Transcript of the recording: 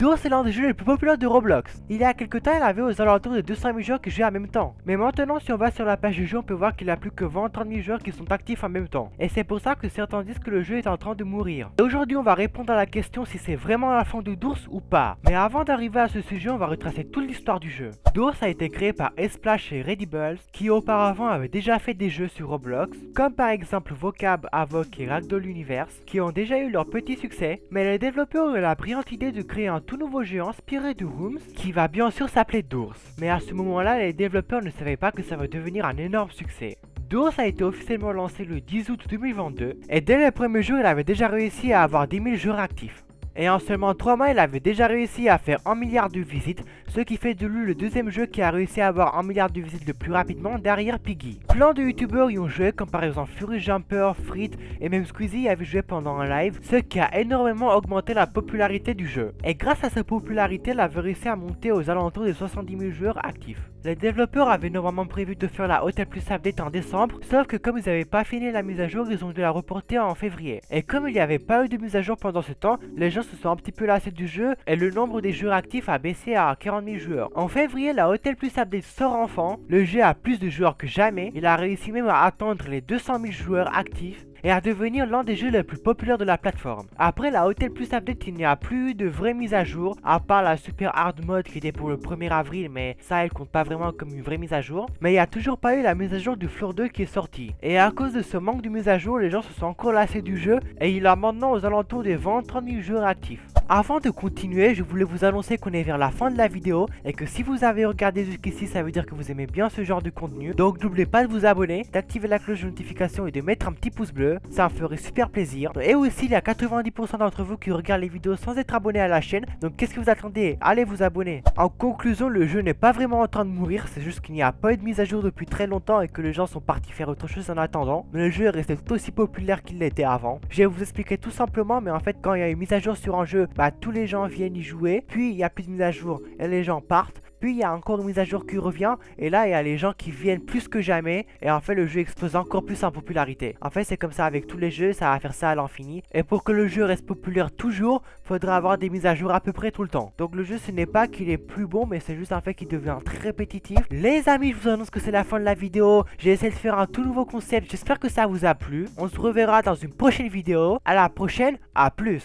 D'ours est l'un des jeux les plus populaires de Roblox. Il y a quelques temps, il avait aux alentours de 200 000 joueurs qui jouaient en même temps. Mais maintenant, si on va sur la page du jeu, on peut voir qu'il n'y a plus que 20-30 000 joueurs qui sont actifs en même temps. Et c'est pour ça que certains disent que le jeu est en train de mourir. Et aujourd'hui, on va répondre à la question si c'est vraiment la fin de d'ours ou pas. Mais avant d'arriver à ce sujet, on va retracer toute l'histoire du jeu. D'ours a été créé par Splash et Redibles, qui auparavant avaient déjà fait des jeux sur Roblox, comme par exemple Vocab, Avoc et Ragdoll Universe, qui ont déjà eu leur petit succès, mais les développeurs ont eu la brillante idée de créer un tout nouveau jeu inspiré de Rooms, qui va bien sûr s'appeler d'ours. Mais à ce moment-là, les développeurs ne savaient pas que ça va devenir un énorme succès. D'ours a été officiellement lancé le 10 août 2022, et dès le premier jour, il avait déjà réussi à avoir 10 000 joueurs actifs. Et en seulement 3 mois, il avait déjà réussi à faire 1 milliard de visites, ce qui fait de lui le deuxième jeu qui a réussi à avoir 1 milliard de visites le plus rapidement derrière Piggy. Plein de youtubeurs y ont joué, comme par exemple Fury Jumper, Fritt et même Squeezie y avait joué pendant un live, ce qui a énormément augmenté la popularité du jeu. Et grâce à sa popularité, il avait réussi à monter aux alentours des 70 000 joueurs actifs. Les développeurs avaient normalement prévu de faire la Hotel Plus update en décembre, sauf que comme ils n'avaient pas fini la mise à jour, ils ont dû la reporter en février. Et comme il n'y avait pas eu de mise à jour pendant ce temps, les gens se sont un petit peu lassés du jeu et le nombre des joueurs actifs a baissé à 40 000 joueurs. En février, la Hotel Plus update sort enfin, le jeu a plus de joueurs que jamais, il a réussi même à atteindre les 200 000 joueurs actifs et à devenir l'un des jeux les plus populaires de la plateforme. Après la Hotel Plus update, il n'y a plus eu de vraies mises à jour, à part la Super Hard Mode qui était pour le 1er avril, mais ça elle compte pas vraiment comme une vraie mise à jour. Mais il n'y a toujours pas eu la mise à jour du Floor 2 qui est sortie. Et à cause de ce manque de mise à jour, les gens se sont encore lassés du jeu et il a maintenant aux alentours des 20-30 000 joueurs actifs. Avant de continuer, je voulais vous annoncer qu'on est vers la fin de la vidéo et que si vous avez regardé jusqu'ici, ça veut dire que vous aimez bien ce genre de contenu. Donc n'oubliez pas de vous abonner, d'activer la cloche de notification et de mettre un petit pouce bleu, ça me ferait super plaisir. Et aussi, il y a 90% d'entre vous qui regardent les vidéos sans être abonnés à la chaîne, donc qu'est-ce que vous attendez? Allez vous abonner. En conclusion, le jeu n'est pas vraiment en train de mourir, c'est juste qu'il n'y a pas eu de mise à jour depuis très longtemps et que les gens sont partis faire autre chose en attendant. Mais le jeu est resté tout aussi populaire qu'il l'était avant. Je vais vous expliquer tout simplement, mais en fait quand il y a une mise à jour sur un jeu, bah tous les gens viennent y jouer, puis il y a plus de mise à jour et les gens partent. Puis il y a encore une mise à jour qui revient et là il y a les gens qui viennent plus que jamais et en fait le jeu explose encore plus en popularité. En fait c'est comme ça avec tous les jeux, ça va faire ça à l'infini. Et pour que le jeu reste populaire toujours, faudra avoir des mises à jour à peu près tout le temps. Donc le jeu ce n'est pas qu'il est plus bon mais c'est juste un fait qu'il devient très répétitif. Les amis, je vous annonce que c'est la fin de la vidéo. J'ai essayé de faire un tout nouveau concept, j'espère que ça vous a plu. On se reverra dans une prochaine vidéo. À la prochaine, à plus.